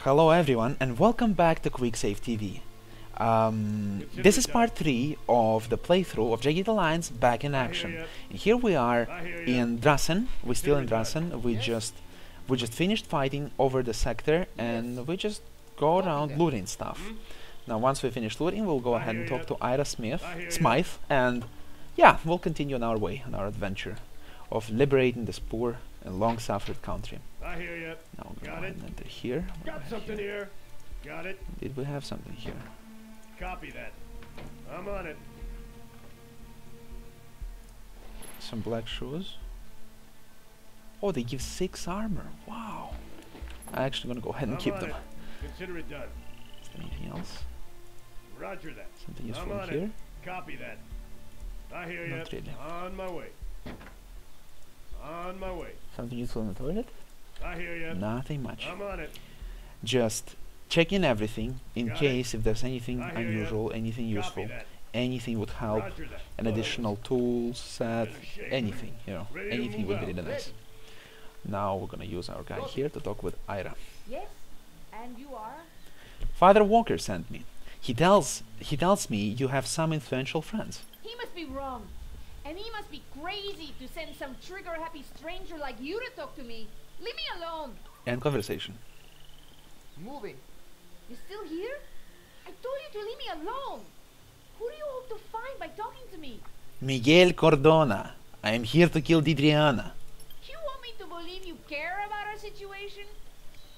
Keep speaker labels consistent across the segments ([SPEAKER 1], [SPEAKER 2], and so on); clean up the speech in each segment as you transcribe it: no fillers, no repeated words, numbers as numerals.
[SPEAKER 1] Hello everyone and welcome back to QuickSaveTV. This is part 3 of the playthrough of Jagged Alliance back in action. And here we are in Drassen. We're still in Drassen. We just finished fighting over the sector and we just go around looting stuff. Now once we finish looting, we'll go ahead and talk to Ira Smythe, and yeah, we'll continue on our way, on our adventure of liberating this poor and long-suffered country.
[SPEAKER 2] I hear you.
[SPEAKER 1] Now we'll go ahead and enter here.
[SPEAKER 2] Got something here. Got it.
[SPEAKER 1] Did we have something here?
[SPEAKER 2] Copy that. I'm on it.
[SPEAKER 1] Some black shoes. Oh, they give 6 armor. Wow. I'm actually gonna go ahead and keep them.
[SPEAKER 2] Consider it done.
[SPEAKER 1] Is there anything else?
[SPEAKER 2] Roger that.
[SPEAKER 1] Something useful in here?
[SPEAKER 2] Copy that. I hear you.
[SPEAKER 1] Not really.
[SPEAKER 2] On my way. On my way.
[SPEAKER 1] Something useful in the toilet?
[SPEAKER 2] I hear you.
[SPEAKER 1] Nothing much.
[SPEAKER 2] I'm on it.
[SPEAKER 1] Just checking everything in
[SPEAKER 2] Got
[SPEAKER 1] case if there's anything
[SPEAKER 2] I hear
[SPEAKER 1] unusual, anything
[SPEAKER 2] Copy
[SPEAKER 1] useful,
[SPEAKER 2] that.
[SPEAKER 1] anything would help,
[SPEAKER 2] Roger that.
[SPEAKER 1] an additional tool set,
[SPEAKER 2] Shake.
[SPEAKER 1] anything, you know,
[SPEAKER 2] Ready to
[SPEAKER 1] anything
[SPEAKER 2] move
[SPEAKER 1] would be
[SPEAKER 2] out.
[SPEAKER 1] really nice. Now we're gonna use our guy here to talk with Ira.
[SPEAKER 3] Yes, and you are?
[SPEAKER 1] Father Walker sent me. He tells me you have some influential friends.
[SPEAKER 3] He must be wrong. And he must be crazy to send some trigger-happy stranger like you to talk to me. Leave me alone.
[SPEAKER 1] End conversation.
[SPEAKER 4] Moving.
[SPEAKER 3] You still here? I told you to leave me alone. Who do you hope to find by talking to me?
[SPEAKER 1] Miguel Cordona. I am here to kill Didriana.
[SPEAKER 3] You want me to believe you care about our situation?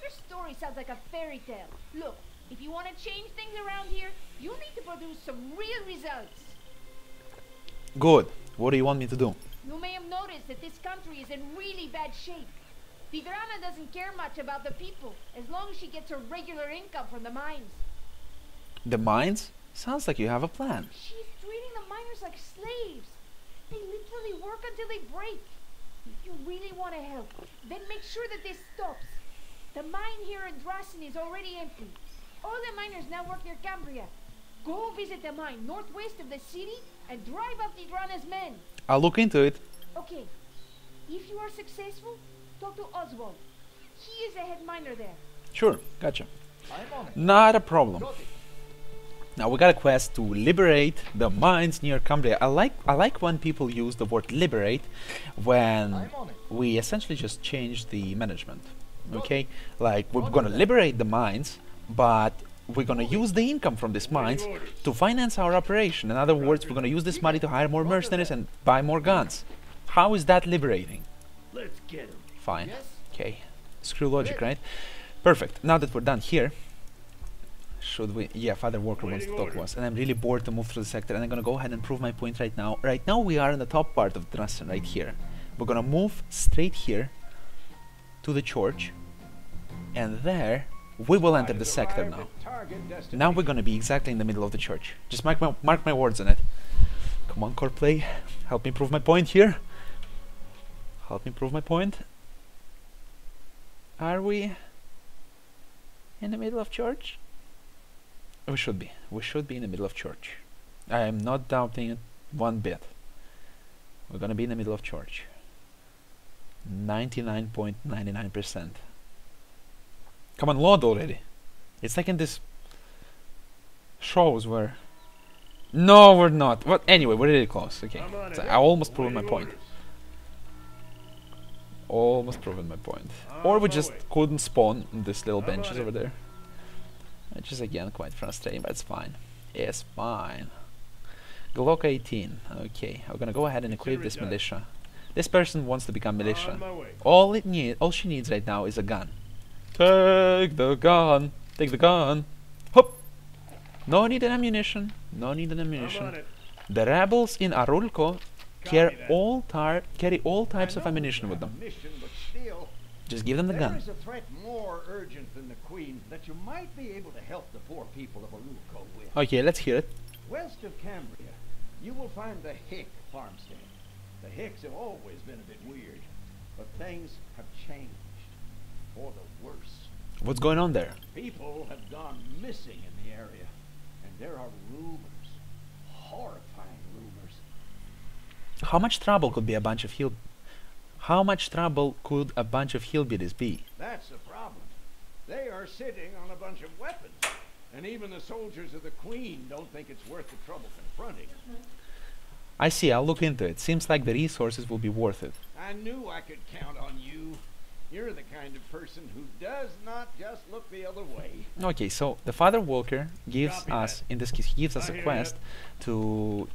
[SPEAKER 3] Your story sounds like a fairy tale. Look, if you want to change things around here, you need to produce some real results.
[SPEAKER 1] Good. What do you want me to do?
[SPEAKER 3] You may have noticed that this country is in really bad shape. Tigrana doesn't care much about the people, as long as she gets her regular income from the mines.
[SPEAKER 1] The mines? Sounds like you have a plan.
[SPEAKER 3] She's treating the miners like slaves. They literally work until they break. If you really want to help, then make sure that this stops. The mine here in Drassen is already empty. All the miners now work near Cambria. Go visit the mine northwest of the city and drive up Tigrana's men.
[SPEAKER 1] I'll look into it.
[SPEAKER 3] Okay. If you are successful, talk to Oswald. He is the head miner there.
[SPEAKER 1] Sure, gotcha.
[SPEAKER 4] I'm on it.
[SPEAKER 1] Not a problem.
[SPEAKER 4] Got it.
[SPEAKER 1] Now we got a quest to liberate the mines near Cambria. I like when people use the word liberate when
[SPEAKER 4] I'm on it.
[SPEAKER 1] we essentially just change the management. Okay? Like we're gonna liberate the mines, but we're gonna use the income from these mines to finance our operation. In other words, we're gonna use this money to hire more mercenaries and buy more guns. How is that liberating?
[SPEAKER 2] Let's get him.
[SPEAKER 1] Fine.
[SPEAKER 4] Yes.
[SPEAKER 1] Okay. Screw logic, right? Perfect. Now that we're done here, should we? Yeah, Father Walker wants to talk to us, and I'm really bored to move through the sector, and I'm gonna go ahead and prove my point right now. Right now we are in the top part of Drassen, right here. We're gonna move straight here to the church, and there we will enter the sector now. Now we're gonna be exactly in the middle of the church. Just mark my words on it. Come on, Coreplay, help me prove my point here. Help me prove my point. Are we in the middle of church? We should be. We should be in the middle of church. I am not doubting it one bit. We're gonna be in the middle of church. 99.99%. Come on, load already. It's like in this shows where... No, we're not. Well, anyway, we're really close. Okay. So I almost proved my point. Almost proven my point. Or we just couldn't spawn on these little benches over there. Which is again quite frustrating, but it's fine. It's fine. Glock 18. Okay, we're gonna go ahead and equip this militia. This person wants to become militia. All she needs right now is a gun. Take the gun. Take the gun. Hop. No need an ammunition. No need an ammunition. The rebels in Arulco carry all types of ammunition with them. Just give them the gun.
[SPEAKER 5] There is a threat more urgent than the Queen that you might be able to help the poor people of Arulco with.
[SPEAKER 1] Okay, let's hear it.
[SPEAKER 5] West of Cambria, you will find the Hick farmstead. The Hicks have always been a bit weird, but things have changed for the worse.
[SPEAKER 1] What's going on there?
[SPEAKER 5] People have gone missing in the area, and there are rumors, horrifying rumors.
[SPEAKER 1] How much trouble could a bunch of hillbillies be?
[SPEAKER 5] That's the problem. They are sitting on a bunch of weapons. And even the soldiers of the Queen don't think it's worth the trouble confronting.
[SPEAKER 1] I see, I'll look into it. Seems like the resources will be worth it.
[SPEAKER 5] I knew I could count on you. You're the kind of person who does not just look the other way.
[SPEAKER 1] Okay, so the Father Walker gives
[SPEAKER 2] Copy
[SPEAKER 1] us,
[SPEAKER 2] that.
[SPEAKER 1] in this case, he gives us
[SPEAKER 2] I
[SPEAKER 1] a
[SPEAKER 2] hear
[SPEAKER 1] quest
[SPEAKER 2] ya.
[SPEAKER 1] to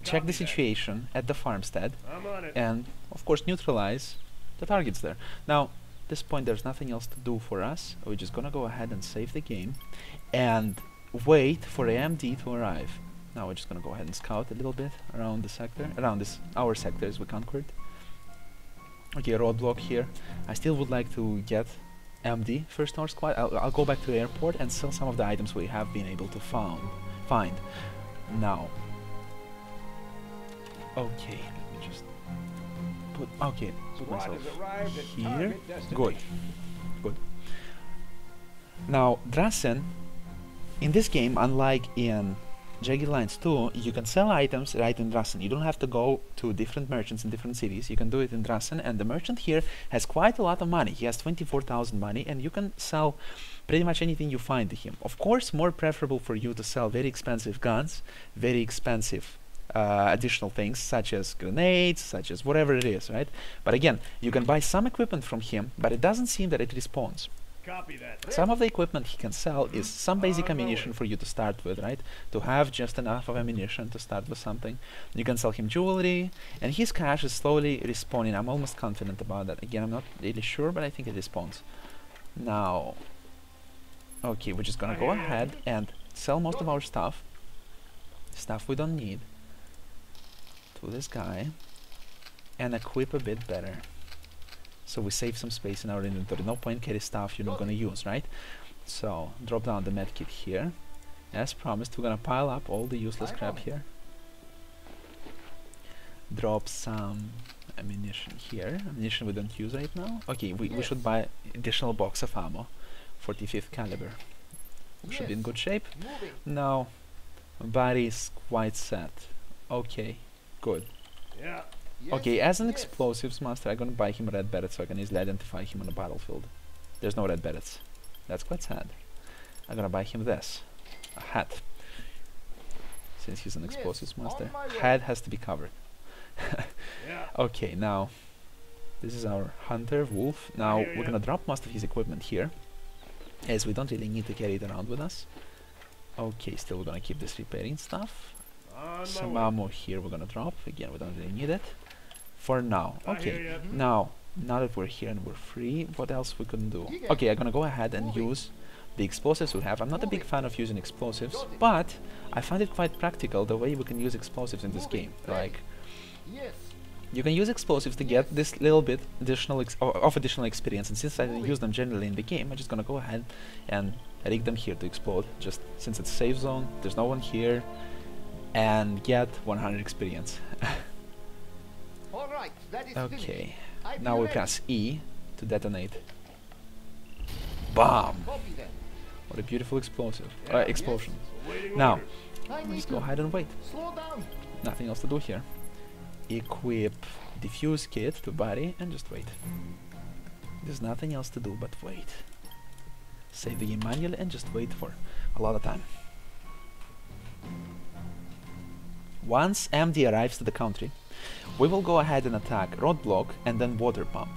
[SPEAKER 1] check
[SPEAKER 2] Copy
[SPEAKER 1] the
[SPEAKER 2] that.
[SPEAKER 1] situation at the farmstead
[SPEAKER 2] I'm on it.
[SPEAKER 1] and, of course, neutralize the targets there. Now, at this point, there's nothing else to do for us. We're just gonna go ahead and save the game and wait for AMD to arrive. Now we're just gonna go ahead and scout a little bit around the sector, around this our sectors we conquered. Okay, roadblock here. I still would like to get MD first our squad. I'll go back to the airport and sell some of the items we have been able to find. Now. Okay, let me just put put
[SPEAKER 5] Squad
[SPEAKER 1] myself
[SPEAKER 5] has arrived at
[SPEAKER 1] here.
[SPEAKER 5] target destination.
[SPEAKER 1] Good. Good. Now, Drassen, in this game, unlike in Jagged Lines 2, you can sell items right in Drassen. You don't have to go to different merchants in different cities. You can do it in Drassen, and the merchant here has quite a lot of money. He has 24,000 money, and you can sell pretty much anything you find to him. Of course, more preferable for you to sell very expensive guns, very expensive additional things, such as grenades, such as whatever it is, right? But again, you can buy some equipment from him, but it doesn't seem that it respawns.
[SPEAKER 2] Copy that.
[SPEAKER 1] Some of the equipment he can sell is some basic
[SPEAKER 2] On my
[SPEAKER 1] ammunition
[SPEAKER 2] way.
[SPEAKER 1] for you to start with, right? To have just enough of ammunition to start with something. You can sell him jewelry, and his cash is slowly respawning. I'm almost confident about that. Again, I'm not really sure, but I think it respawns. Now, okay, we're just gonna go ahead and sell most of our stuff. Stuff we don't need. To this guy. And equip a bit better. So we save some space in our inventory. No point carry stuff you're not gonna use, right? So drop down the medkit here. As promised, we're gonna pile up all the useless crap here. Drop some ammunition here. Ammunition we don't use right now. Okay, we should buy additional box of ammo. 45th caliber. We should be in good shape.
[SPEAKER 4] Moving.
[SPEAKER 1] Now, body is quite set. Okay, good.
[SPEAKER 2] Yeah.
[SPEAKER 4] Yes,
[SPEAKER 1] Okay, as an
[SPEAKER 4] yes.
[SPEAKER 1] explosives master, I'm gonna buy him a red beret so I can easily identify him on the battlefield. There's no red berets. That's quite sad. I'm gonna buy him this. A hat. Since he's an
[SPEAKER 4] Yes,
[SPEAKER 1] explosives
[SPEAKER 4] on
[SPEAKER 1] master.
[SPEAKER 4] my way.
[SPEAKER 1] Head has to be covered.
[SPEAKER 2] Yeah.
[SPEAKER 1] Okay, now, this is our hunter, wolf. Now,
[SPEAKER 2] hear
[SPEAKER 1] we're
[SPEAKER 2] ya.
[SPEAKER 1] gonna drop most of his equipment here, as we don't really need to carry it around with us. Okay, still we're gonna keep this repairing stuff.
[SPEAKER 2] On
[SPEAKER 1] Some
[SPEAKER 2] my way.
[SPEAKER 1] ammo here we're gonna drop. Again, we don't really need it. For now.
[SPEAKER 2] I hear
[SPEAKER 1] Okay.
[SPEAKER 2] ya.
[SPEAKER 1] Now that we're here and we're free, what else we can do?
[SPEAKER 4] Giga.
[SPEAKER 1] Okay, I'm gonna go ahead and
[SPEAKER 4] Moving.
[SPEAKER 1] use the explosives we have. I'm not a big
[SPEAKER 4] Moving.
[SPEAKER 1] fan of using explosives,
[SPEAKER 4] Got it.
[SPEAKER 1] but I find it quite practical the way we can use explosives in this
[SPEAKER 4] Moving.
[SPEAKER 1] game.
[SPEAKER 4] Ready.
[SPEAKER 1] Like,
[SPEAKER 4] Yes.
[SPEAKER 1] you can use explosives to get this little bit additional of additional experience, and since I don't use them generally in the game, I'm just gonna go ahead and rig them here to explode. Just since it's safe zone, there's no one here, and get 100 experience.
[SPEAKER 4] All right. That is finished.
[SPEAKER 1] Okay,
[SPEAKER 4] I
[SPEAKER 1] now
[SPEAKER 4] be
[SPEAKER 1] we
[SPEAKER 4] ready.
[SPEAKER 1] press E to detonate. Bomb!
[SPEAKER 4] Copy that.
[SPEAKER 1] What a beautiful explosive
[SPEAKER 2] Yeah.
[SPEAKER 1] explosion.
[SPEAKER 2] Awaiting
[SPEAKER 1] Now,
[SPEAKER 2] orders.
[SPEAKER 4] I need
[SPEAKER 1] let's
[SPEAKER 4] to
[SPEAKER 1] go ahead and wait.
[SPEAKER 4] slow down.
[SPEAKER 1] Nothing else to do here. Equip diffuse kit to body and just wait. There's nothing else to do but wait. Save the game manually and just wait for a lot of time. Once MD arrives to the country, we will go ahead and attack roadblock and then water pump.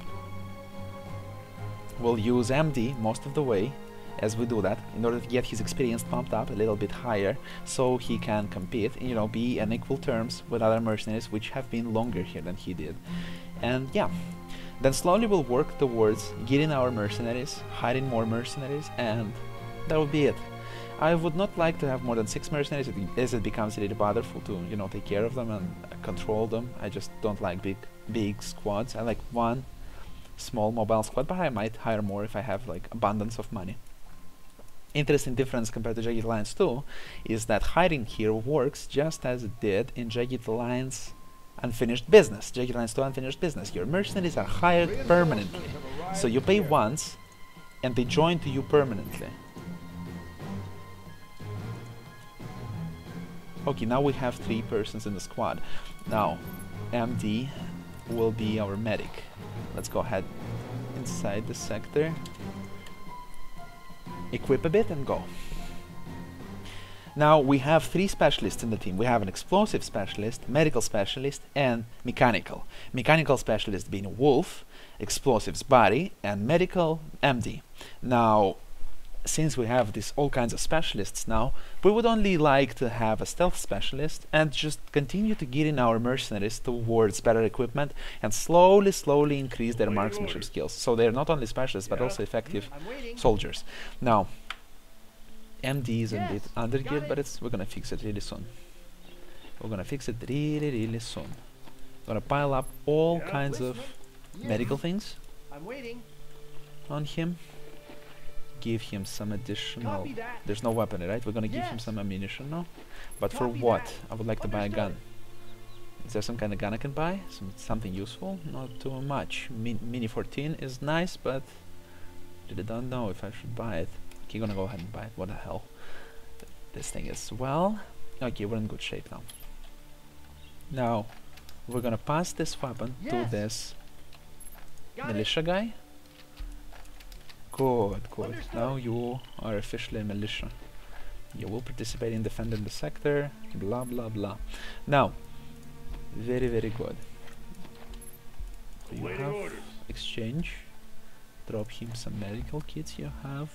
[SPEAKER 1] We'll use MD most of the way as we do that in order to get his experience pumped up a little bit higher so he can compete, you know, be on equal terms with other mercenaries which have been longer here than he did. And yeah, then slowly we'll work towards getting our mercenaries, hiring more mercenaries, and that will be it. I would not like to have more than 6 mercenaries as it becomes really bothersome to, you know, take care of them and control them. I just don't like big squads. I like one small mobile squad, but I might hire more if I have like abundance of money. Interesting difference compared to Jagged Alliance 2 is that hiring here works just as it did in Jagged Alliance Unfinished Business. Jagged Alliance 2 Unfinished Business. Your mercenaries are hired permanently. So you pay once and they join to you permanently. Okay, now we have 3 persons in the squad. Now, MD will be our medic. Let's go ahead inside the sector. equip a bit and go. Now we have 3 specialists in the team. We have an explosive specialist, medical specialist, and mechanical. Mechanical specialist being Wolf, explosives Body, and medical MD. Now, since we have this all kinds of specialists now, we would only like to have a stealth specialist and just continue to gear in our mercenaries towards better equipment and slowly increase their marksmanship skills. So they're not only specialists but also effective soldiers. Now, MD is a bit undergeared, but we're gonna fix it really soon. We're gonna fix it really soon. Gonna pile up all kinds of medical things on him. Give him some additional... There's no weapon, right? We're gonna give him some ammunition now. But for what? I would like to buy a gun. Is there some kind of gun I can buy? Something useful? Not too much. Mini 14 is nice, but I don't know if I should buy it. Okay, gonna go ahead and buy it. What the hell? This thing is... well... okay, we're in good shape now. Now, we're gonna pass this weapon to this militia guy. Good. Now you are officially a militia. You will participate in defending the sector, blah blah blah. Now, very good. You have exchange. Drop him some medical kits you have.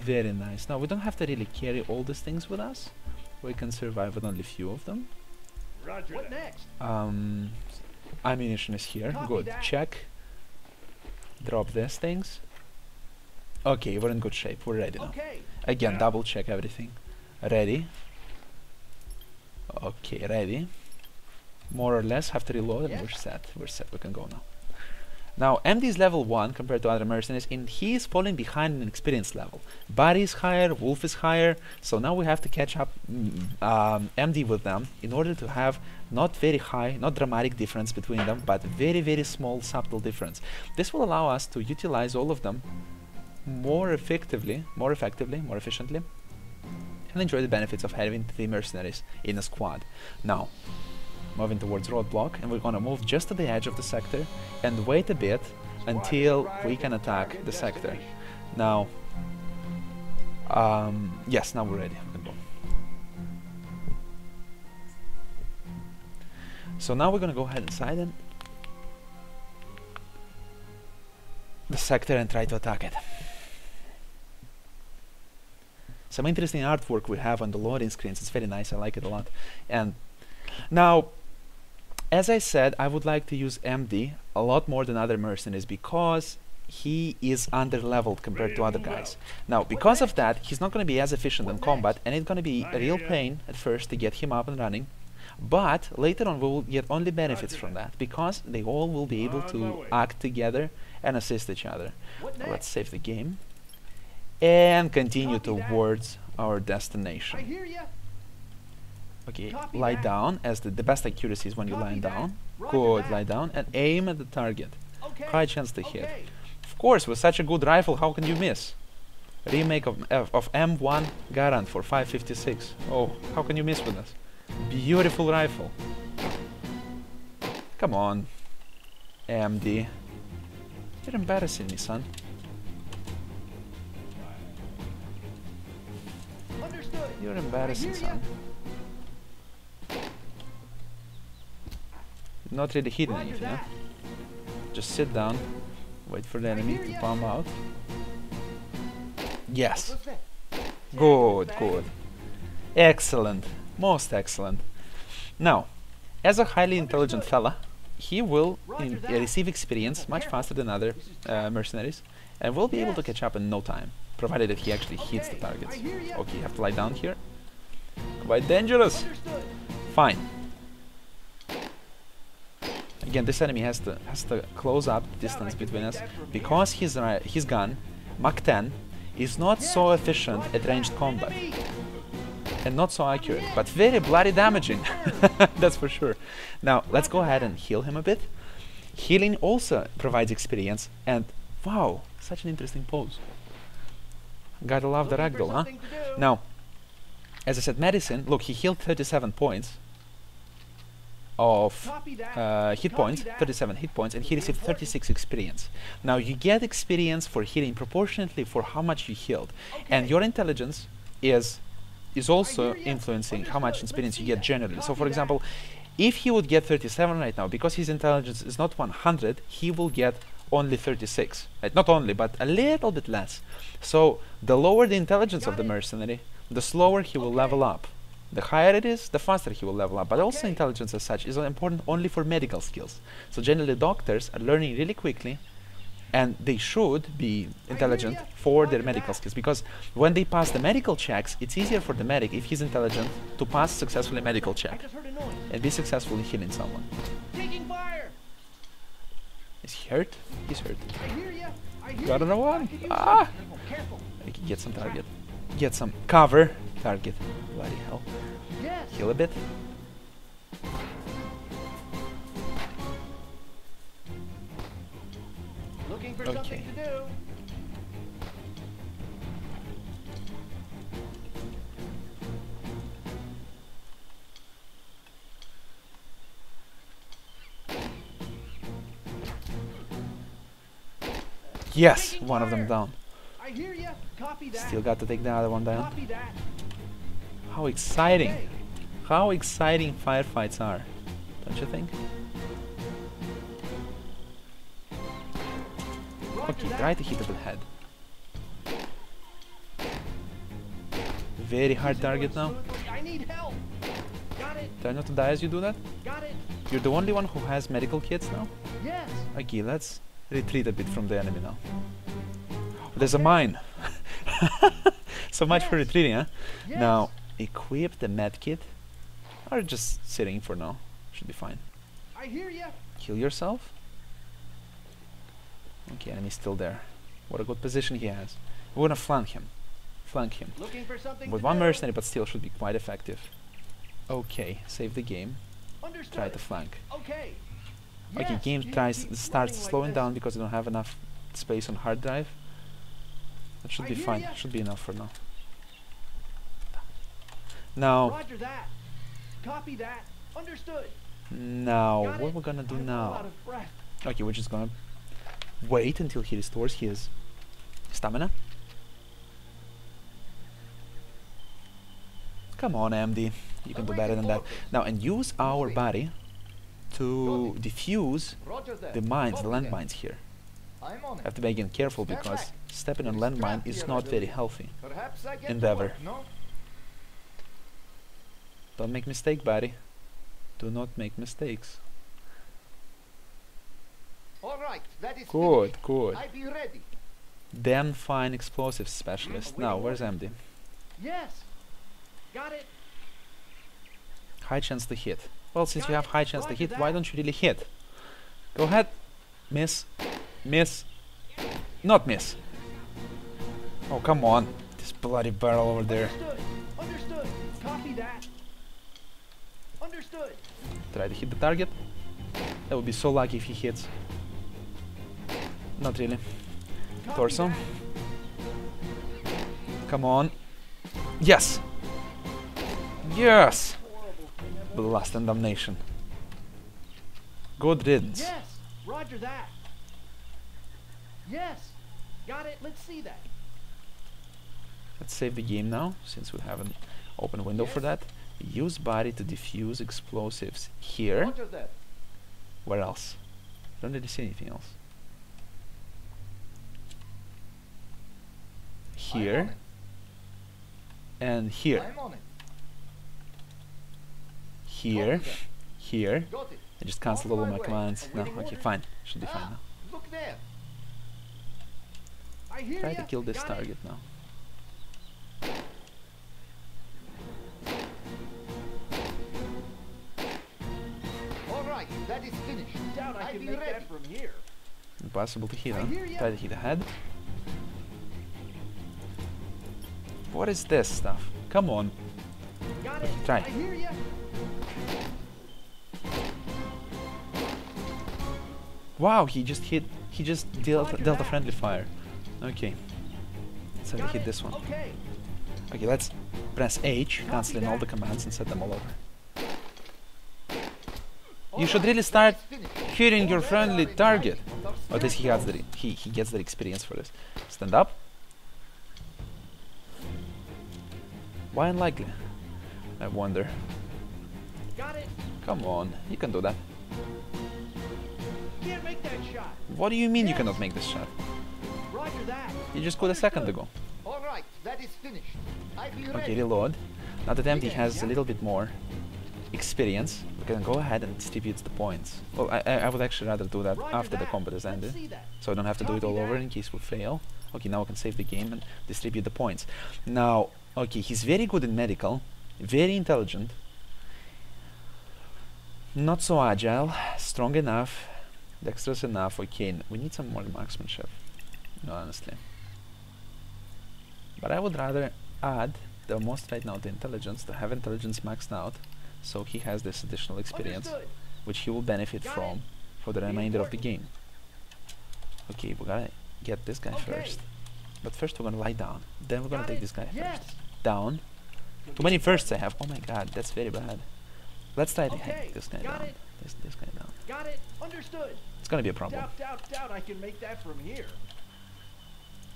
[SPEAKER 1] Very nice. Now we don't have to really carry all these things with us. We can survive with only a few of them.
[SPEAKER 2] What next?
[SPEAKER 1] Ammunition is here. Good. Check. Drop these things. Okay, we're in good shape. We're ready now. Again, double check everything. Ready. Okay, ready. More or less, have to reload and we're set. We're set, we can go now. Now, MD is level 1 compared to other mercenaries, and he is falling behind in experience level. Body is higher, Wolf is higher, so now we have to catch up MD with them in order to have not very high, not dramatic difference between them, but very small, subtle difference. This will allow us to utilize all of them more effectively, more efficiently, and enjoy the benefits of having 3 mercenaries in a squad. Now, moving towards roadblock, and we're gonna move just to the edge of the sector and wait a bit until we can attack the sector. Now, yes, now we're ready. We can go. So now we're gonna go ahead inside and the sector and try to attack it. Some interesting artwork we have on the loading screens. It's very nice. I like it a lot. And now, as I said, I would like to use MD a lot more than other mercenaries because he is under-leveled compared to other guys. Now, because of that, he's not going to be as efficient in combat, and it's going to be a real pain at first to get him up and running. But later on, we will get only benefits from that because they all will be able to act together and assist each other. Now, let's save the game and continue towards our destination. Okay, lie down, as the best accuracy is when you lie down. Good, lie down and aim at the target. High chance to hit. Of course, with such a good rifle, how can you miss? Remake of M1 Garand for 556. Oh, how can you miss with this? Beautiful rifle. Come on, MD. You're embarrassing me, son. You're embarrassing, son. Not really hitting anything, huh? Just sit down, wait for the enemy to palm out. Yes. Good. Excellent. Most excellent. Now, as a highly intelligent fella, he will receive experience much faster than other mercenaries and will be able to catch up in no time, provided that he actually hits the targets. Okay, you have to lie down here. Quite dangerous. Fine. Again, this enemy has to close up the distance between us because his gun, Mach 10, is not so efficient at ranged combat and not so accurate, but very bloody damaging. That's for sure. Now, let's go ahead and heal him a bit. Healing also provides experience, and wow, such an interesting pose. Gotta love the ragdoll, huh? Now, as I said, medicine, look, he healed 37 points. of
[SPEAKER 5] Copy that.
[SPEAKER 1] hit
[SPEAKER 5] Copy
[SPEAKER 1] points,
[SPEAKER 5] that.
[SPEAKER 1] 37 hit points, and he received 36 experience. Now you get experience for healing proportionately for how much you healed, and
[SPEAKER 5] Okay.
[SPEAKER 1] your intelligence is also
[SPEAKER 5] hear ya.
[SPEAKER 1] influencing how much
[SPEAKER 5] Understood.
[SPEAKER 1] experience
[SPEAKER 5] Let's
[SPEAKER 1] you
[SPEAKER 5] see
[SPEAKER 1] get
[SPEAKER 5] that.
[SPEAKER 1] generally. So
[SPEAKER 5] Copy
[SPEAKER 1] for
[SPEAKER 5] that.
[SPEAKER 1] example, if he would get 37 right now, because his intelligence is not 100, he will get only 36. Not only, but a little bit less. So the lower the intelligence of
[SPEAKER 5] Got
[SPEAKER 1] the
[SPEAKER 5] it.
[SPEAKER 1] mercenary, the slower he will
[SPEAKER 5] Okay.
[SPEAKER 1] level up. The higher it is, the faster he will level up. But also
[SPEAKER 5] Okay.
[SPEAKER 1] intelligence as such is important only for medical skills. So generally doctors are learning really quickly, and they should be intelligent
[SPEAKER 5] ya.
[SPEAKER 1] for their
[SPEAKER 5] Roger
[SPEAKER 1] medical
[SPEAKER 5] that.
[SPEAKER 1] skills, because when they pass the medical checks, it's easier for the medic, if he's intelligent, to pass successfully a medical
[SPEAKER 5] I
[SPEAKER 1] check
[SPEAKER 5] just heard a noise.
[SPEAKER 1] and be successful in healing someone.
[SPEAKER 5] Taking fire.
[SPEAKER 1] Is he hurt? He's hurt.
[SPEAKER 5] I hear ya. I hear
[SPEAKER 1] Got
[SPEAKER 5] ya.
[SPEAKER 1] another one.
[SPEAKER 5] I could use
[SPEAKER 1] Ah!
[SPEAKER 5] some. Careful.
[SPEAKER 1] I can get some target. Get some cover. Target. Bloody hell.
[SPEAKER 5] Yes.
[SPEAKER 1] Heal a bit.
[SPEAKER 5] Looking for
[SPEAKER 1] Okay.
[SPEAKER 5] something to do.
[SPEAKER 1] Yes!
[SPEAKER 5] Taking
[SPEAKER 1] One of them
[SPEAKER 5] fire.
[SPEAKER 1] down.
[SPEAKER 5] I hear ya. Copy that.
[SPEAKER 1] Still got to take the other one down.
[SPEAKER 5] Copy that.
[SPEAKER 1] How exciting!
[SPEAKER 5] Okay.
[SPEAKER 1] How exciting firefights are. Don't you think?
[SPEAKER 5] Roger
[SPEAKER 1] Okay,
[SPEAKER 5] that.
[SPEAKER 1] try to hit it with head. Very hard
[SPEAKER 5] This is going
[SPEAKER 1] target now.
[SPEAKER 5] smoothly. I need help. Got it.
[SPEAKER 1] Try not to die as you do that.
[SPEAKER 5] Got it.
[SPEAKER 1] You're the only one who has medical kits now.
[SPEAKER 5] Yes.
[SPEAKER 1] Okay, let's retreat a bit from the enemy now. There's a mine. So much for
[SPEAKER 5] Yes.
[SPEAKER 1] retreating, huh?
[SPEAKER 5] Yes.
[SPEAKER 1] Now, equip the med kit. Or just sitting for now. Should be fine.
[SPEAKER 5] I hear ya.
[SPEAKER 1] Kill yourself. Okay, enemy's still there. What a good position he has. We wanna flank him. Flank him.
[SPEAKER 5] Looking for something
[SPEAKER 1] With
[SPEAKER 5] to
[SPEAKER 1] one
[SPEAKER 5] do.
[SPEAKER 1] mercenary, but still should be quite effective. Okay, save the game.
[SPEAKER 5] Understood.
[SPEAKER 1] Try to flank.
[SPEAKER 5] Okay.
[SPEAKER 1] Okay,
[SPEAKER 5] Yes.
[SPEAKER 1] game
[SPEAKER 5] Keep
[SPEAKER 1] starts
[SPEAKER 5] running like
[SPEAKER 1] slowing
[SPEAKER 5] this.
[SPEAKER 1] down because we don't have enough space on hard drive. That should
[SPEAKER 5] I
[SPEAKER 1] be
[SPEAKER 5] hear
[SPEAKER 1] fine.
[SPEAKER 5] ya.
[SPEAKER 1] Should be enough for now. Now,
[SPEAKER 5] Roger that. Copy that. Understood.
[SPEAKER 1] now,
[SPEAKER 5] Got
[SPEAKER 1] what
[SPEAKER 5] it.
[SPEAKER 1] we're gonna do
[SPEAKER 5] I'm all out
[SPEAKER 1] now?
[SPEAKER 5] of breath.
[SPEAKER 1] Okay, we're just gonna wait until he restores his stamina. Come on, MD. You can do better than that. Now, and use our body to defuse
[SPEAKER 4] Roger that.
[SPEAKER 1] the mines, the
[SPEAKER 4] Copy that.
[SPEAKER 1] landmines here.
[SPEAKER 4] I'm on it.
[SPEAKER 1] Have to be again careful
[SPEAKER 4] Stand
[SPEAKER 1] because
[SPEAKER 4] back.
[SPEAKER 1] stepping on
[SPEAKER 4] It's
[SPEAKER 1] landmine
[SPEAKER 4] trapped
[SPEAKER 1] is
[SPEAKER 4] here,
[SPEAKER 1] not
[SPEAKER 4] I
[SPEAKER 1] very
[SPEAKER 4] believe.
[SPEAKER 1] healthy.
[SPEAKER 4] Perhaps I get
[SPEAKER 1] Endeavor.
[SPEAKER 4] to work, no?
[SPEAKER 1] Don't make mistake, buddy. Do not make mistakes.
[SPEAKER 4] All right, that is
[SPEAKER 1] Good,
[SPEAKER 4] finished.
[SPEAKER 1] good.
[SPEAKER 4] I be ready.
[SPEAKER 1] Damn fine explosives specialist. Now, where's MD?
[SPEAKER 5] Yes. Got it.
[SPEAKER 1] High chance to hit. Well, since
[SPEAKER 5] Got
[SPEAKER 1] you have
[SPEAKER 5] it.
[SPEAKER 1] high chance to
[SPEAKER 5] Roger
[SPEAKER 1] hit, why
[SPEAKER 5] that.
[SPEAKER 1] don't you really hit? Go ahead. Miss. Miss. Not miss. Oh, come on. This bloody barrel over there.
[SPEAKER 5] Understood. Understood. Copy that. Understood.
[SPEAKER 1] Try to hit the target. That would be so lucky if he hits. Not really.
[SPEAKER 5] Copy
[SPEAKER 1] Torso.
[SPEAKER 5] that.
[SPEAKER 1] Come on. Yes! Yes!
[SPEAKER 5] Horrible thing I've ever-
[SPEAKER 1] Blast and damnation. Good riddance.
[SPEAKER 5] Yes. Roger that. Yes. Got it. Let's see that.
[SPEAKER 1] Let's save the game now, since we have an open window for
[SPEAKER 5] Yes.
[SPEAKER 1] that. Use body to defuse explosives here.
[SPEAKER 4] Roger that.
[SPEAKER 1] Where else? Don't really see anything else.
[SPEAKER 4] I'm on
[SPEAKER 1] Here
[SPEAKER 4] it.
[SPEAKER 1] and here.
[SPEAKER 4] I'm on it.
[SPEAKER 1] Here.
[SPEAKER 4] Copy that.
[SPEAKER 1] Here.
[SPEAKER 4] Got it.
[SPEAKER 1] I just cancelled
[SPEAKER 4] On
[SPEAKER 1] all of
[SPEAKER 4] my
[SPEAKER 1] my
[SPEAKER 4] way.
[SPEAKER 1] commands. No,
[SPEAKER 4] Awaiting
[SPEAKER 1] okay,
[SPEAKER 4] orders.
[SPEAKER 1] fine. Should be fine
[SPEAKER 4] Ah,
[SPEAKER 1] now.
[SPEAKER 4] look there.
[SPEAKER 5] I hear
[SPEAKER 1] Try
[SPEAKER 5] ya.
[SPEAKER 1] to kill this
[SPEAKER 5] Got it.
[SPEAKER 1] target now.
[SPEAKER 4] All right, that is finished.
[SPEAKER 5] Doubt I
[SPEAKER 4] I
[SPEAKER 5] can
[SPEAKER 4] be
[SPEAKER 5] make
[SPEAKER 4] ready.
[SPEAKER 5] that from here.
[SPEAKER 1] Impossible to hit,
[SPEAKER 5] I
[SPEAKER 1] huh?
[SPEAKER 5] hear ya.
[SPEAKER 1] Try to hit the head. What is this stuff? Come on.
[SPEAKER 5] Got
[SPEAKER 1] Okay,
[SPEAKER 5] it.
[SPEAKER 1] try.
[SPEAKER 5] I hear ya.
[SPEAKER 1] Wow, he just dealt
[SPEAKER 5] Roger
[SPEAKER 1] a
[SPEAKER 5] that.
[SPEAKER 1] friendly fire. Okay. Let's have to
[SPEAKER 5] Got
[SPEAKER 1] hit
[SPEAKER 5] it.
[SPEAKER 1] this one.
[SPEAKER 5] Okay.
[SPEAKER 1] Okay, let's press H,
[SPEAKER 5] Copy
[SPEAKER 1] canceling all
[SPEAKER 5] that.
[SPEAKER 1] the commands and set them all over. You should really start hitting your friendly target. Or at least he gets the experience for this. Stand up. Why unlikely? I wonder.
[SPEAKER 5] Got it.
[SPEAKER 1] Come on, you can do that.
[SPEAKER 5] Can't make that shot.
[SPEAKER 1] What do you mean you cannot make this shot?
[SPEAKER 5] Roger that.
[SPEAKER 1] You just could a second ago.
[SPEAKER 4] All right, that is finished. I be
[SPEAKER 1] Okay,
[SPEAKER 4] ready.
[SPEAKER 1] reload. Now that Empty has a little bit more experience, we can go ahead and distribute the points. Well, I would actually rather do that
[SPEAKER 5] Roger
[SPEAKER 1] after the
[SPEAKER 5] that.
[SPEAKER 1] combat is
[SPEAKER 5] Let's
[SPEAKER 1] ended,
[SPEAKER 5] see that.
[SPEAKER 1] so I don't have to do it all
[SPEAKER 5] Copy
[SPEAKER 1] over
[SPEAKER 5] that.
[SPEAKER 1] in case we fail. Okay, now we can save the game and distribute the points. Now, okay, he's very good in medical, very intelligent, not so agile, strong enough, dexterous enough. Okay, we need some more marksmanship, no, honestly. But I would rather add the most right now to intelligence, to have intelligence maxed out, so he has this additional experience,
[SPEAKER 5] Understood.
[SPEAKER 1] which he will benefit
[SPEAKER 5] Got
[SPEAKER 1] from
[SPEAKER 5] it.
[SPEAKER 1] for the
[SPEAKER 5] Be
[SPEAKER 1] remainder of the
[SPEAKER 5] important.
[SPEAKER 1] game. Okay, we gotta get this guy
[SPEAKER 5] Okay.
[SPEAKER 1] first. But first we're gonna lie down. Then we're gonna
[SPEAKER 5] Got
[SPEAKER 1] take
[SPEAKER 5] it.
[SPEAKER 1] this guy
[SPEAKER 5] Yes.
[SPEAKER 1] first. Down. Too many firsts I have. Oh my god, that's very bad. Let's try to
[SPEAKER 5] Okay,
[SPEAKER 1] hack this guy
[SPEAKER 5] got
[SPEAKER 1] down.
[SPEAKER 5] it.
[SPEAKER 1] This guy down.
[SPEAKER 5] Got it. Understood.
[SPEAKER 1] It's gonna be a problem.
[SPEAKER 5] Doubt I can make that from here.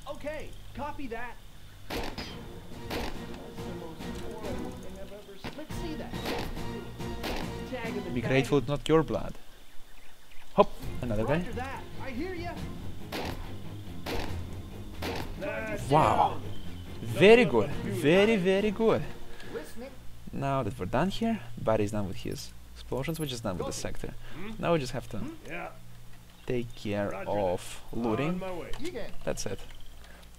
[SPEAKER 5] Okay, copy that. That's the most horrible thing I've ever seen. Let's see that. Tag him and
[SPEAKER 1] Be
[SPEAKER 5] bag
[SPEAKER 1] grateful
[SPEAKER 5] him.
[SPEAKER 1] it's not your blood. Hop, another guy.
[SPEAKER 5] Roger that. I hear ya.
[SPEAKER 2] That's
[SPEAKER 1] Wow. Very good. Very good.
[SPEAKER 4] Listening.
[SPEAKER 1] Now that we're done here, Barry's done with his explosions, we're just done with the sector. Now we just have to
[SPEAKER 2] Yeah.
[SPEAKER 1] take care
[SPEAKER 2] Roger
[SPEAKER 1] of
[SPEAKER 2] On
[SPEAKER 1] looting.
[SPEAKER 2] my way.
[SPEAKER 4] Again.
[SPEAKER 1] That's it.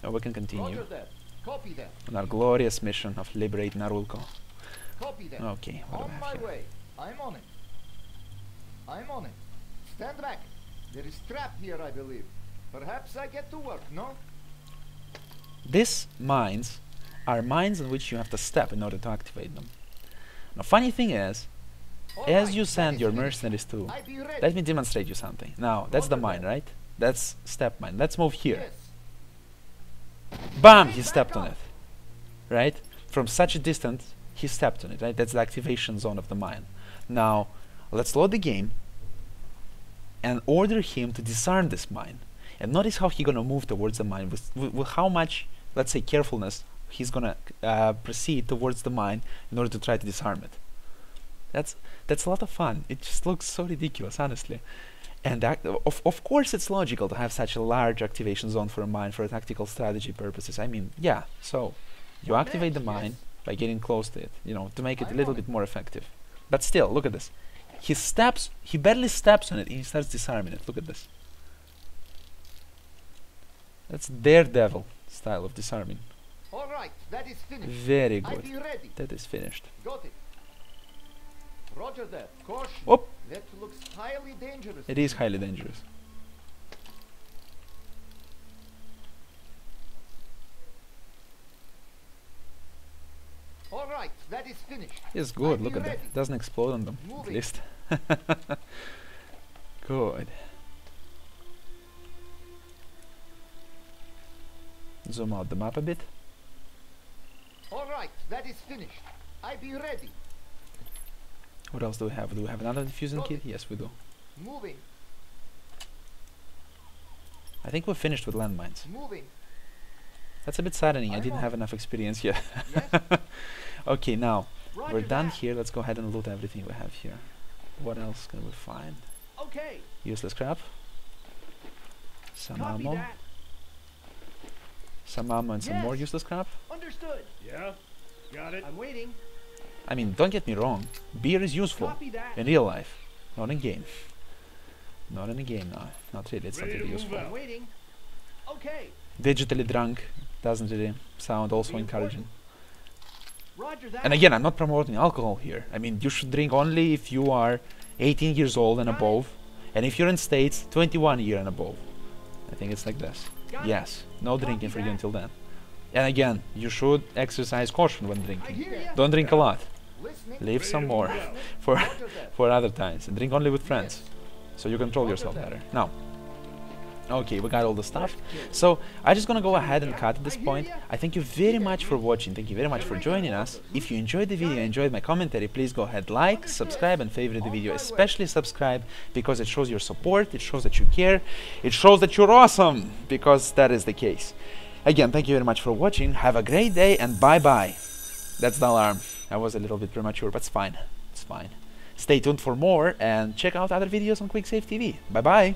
[SPEAKER 1] Now we can continue
[SPEAKER 4] Roger that. Copy that.
[SPEAKER 1] on our glorious mission of liberating Arulco.
[SPEAKER 4] Copy that.
[SPEAKER 1] Okay, what do we
[SPEAKER 4] On
[SPEAKER 1] have
[SPEAKER 4] my
[SPEAKER 1] here?
[SPEAKER 4] way. I'm on it. I'm on it. Stand back. There is trap here, I believe. Perhaps I get to work, no?
[SPEAKER 1] These mines are mines in which you have to step in order to activate them. Now, funny thing is,
[SPEAKER 4] All
[SPEAKER 1] as
[SPEAKER 4] right,
[SPEAKER 1] you
[SPEAKER 4] that
[SPEAKER 1] send
[SPEAKER 4] is
[SPEAKER 1] your
[SPEAKER 4] finished.
[SPEAKER 1] mercenaries to,
[SPEAKER 4] I be ready.
[SPEAKER 1] let me demonstrate you something. Now, that's the
[SPEAKER 4] Roger
[SPEAKER 1] mine,
[SPEAKER 4] that.
[SPEAKER 1] right? That's step mine. Let's move here.
[SPEAKER 4] Yes.
[SPEAKER 1] Bam!
[SPEAKER 4] Hey,
[SPEAKER 1] He
[SPEAKER 4] back
[SPEAKER 1] stepped on
[SPEAKER 4] up.
[SPEAKER 1] it. Right? From such a distance, he stepped on it, right? That's the activation zone of the mine. Now, let's load the game and order him to disarm this mine. And notice how he's gonna move towards the mine, with how much, let's say, carefulness he's gonna proceed towards the mine in order to try to disarm it. That's a lot of fun. It just looks so ridiculous, honestly. And of course it's logical to have such a large activation zone for a mine for tactical strategy purposes. I mean, yeah, so you
[SPEAKER 4] What
[SPEAKER 1] activate the
[SPEAKER 4] next?
[SPEAKER 1] mine
[SPEAKER 4] Yes.
[SPEAKER 1] by getting close to it, you know, to make it a
[SPEAKER 4] I'm
[SPEAKER 1] little
[SPEAKER 4] on
[SPEAKER 1] bit
[SPEAKER 4] it.
[SPEAKER 1] more effective. But still, look at this. He barely steps on it and he starts disarming it. Look at this. That's Daredevil style of disarming.
[SPEAKER 4] All right, that is finished.
[SPEAKER 1] Very
[SPEAKER 4] I
[SPEAKER 1] good.
[SPEAKER 4] be ready.
[SPEAKER 1] That is finished.
[SPEAKER 4] Got it. Roger that. Caution.
[SPEAKER 1] Oh,
[SPEAKER 4] That looks highly dangerous.
[SPEAKER 1] it is highly dangerous.
[SPEAKER 4] All right, that is finished.
[SPEAKER 1] It's good.
[SPEAKER 4] I
[SPEAKER 1] Look
[SPEAKER 4] be
[SPEAKER 1] at that.
[SPEAKER 4] ready.
[SPEAKER 1] Doesn't explode on them, at
[SPEAKER 4] Moving.
[SPEAKER 1] least. Good. Zoom out the map a bit.
[SPEAKER 4] All right, that is finished. I be ready.
[SPEAKER 1] What else do we have? Do we have another diffusing
[SPEAKER 4] Got
[SPEAKER 1] kit?
[SPEAKER 4] it.
[SPEAKER 1] Yes, we do.
[SPEAKER 4] Moving,
[SPEAKER 1] I think we're finished with landmines.
[SPEAKER 4] moving.
[SPEAKER 1] That's a bit saddening. I
[SPEAKER 4] I'm
[SPEAKER 1] didn't
[SPEAKER 4] on
[SPEAKER 1] have enough experience yet.
[SPEAKER 4] Yes.
[SPEAKER 1] Okay, now
[SPEAKER 5] Roger
[SPEAKER 1] we're done
[SPEAKER 5] that.
[SPEAKER 1] here. Let's go ahead and loot everything we have here. What else can we find?
[SPEAKER 5] Okay,
[SPEAKER 1] Useless crap. Some
[SPEAKER 5] copy
[SPEAKER 1] ammo.
[SPEAKER 5] that.
[SPEAKER 1] Some ammo and some more
[SPEAKER 5] Yes.
[SPEAKER 1] useless crap.
[SPEAKER 5] Understood.
[SPEAKER 2] Yeah. Got it.
[SPEAKER 5] I'm waiting.
[SPEAKER 1] I mean, don't get me wrong. Beer is useful
[SPEAKER 5] Copy that.
[SPEAKER 1] in real life, not in game. Not in a game, no. Not really. It's not
[SPEAKER 2] Ready to
[SPEAKER 1] really
[SPEAKER 2] move
[SPEAKER 1] useful.
[SPEAKER 2] out.
[SPEAKER 5] I'm waiting. Okay,
[SPEAKER 1] Digitally drunk doesn't really sound also
[SPEAKER 5] Be
[SPEAKER 1] encouraging.
[SPEAKER 5] Roger that.
[SPEAKER 1] And again, I'm not promoting alcohol here. I mean, you should drink only if you are 18 years old and
[SPEAKER 5] Got it.
[SPEAKER 1] above, and if you're in States, 21 year and above. I think it's like this.
[SPEAKER 5] Got it.
[SPEAKER 1] Yes, no
[SPEAKER 5] Copy
[SPEAKER 1] drinking for you
[SPEAKER 5] that.
[SPEAKER 1] until then. And again, you should exercise caution when
[SPEAKER 5] I
[SPEAKER 1] drinking.
[SPEAKER 5] hear ya.
[SPEAKER 1] Don't drink a lot.
[SPEAKER 4] Listening.
[SPEAKER 1] Leave
[SPEAKER 2] Ready
[SPEAKER 1] some
[SPEAKER 2] to
[SPEAKER 1] more
[SPEAKER 2] move out.
[SPEAKER 1] for
[SPEAKER 4] Roger that.
[SPEAKER 1] for other times, and drink only with friends,
[SPEAKER 4] Yes.
[SPEAKER 1] so you control
[SPEAKER 4] Roger
[SPEAKER 1] yourself
[SPEAKER 4] that.
[SPEAKER 1] better. Now, Okay, we got all the stuff. So I'm just gonna go ahead and cut at this point. I thank you very much for watching. Thank you very much for joining us. If you enjoyed the video, enjoyed my commentary, please go ahead, like, subscribe, and favorite the video. Especially subscribe, because it shows your support. It shows that you care. It shows that you're awesome, because that is the case. Again, thank you very much for watching. Have a great day, and bye bye. That's the alarm. I was a little bit premature, but it's fine. It's fine. Stay tuned for more and check out other videos on QuickSaveTV. Bye bye.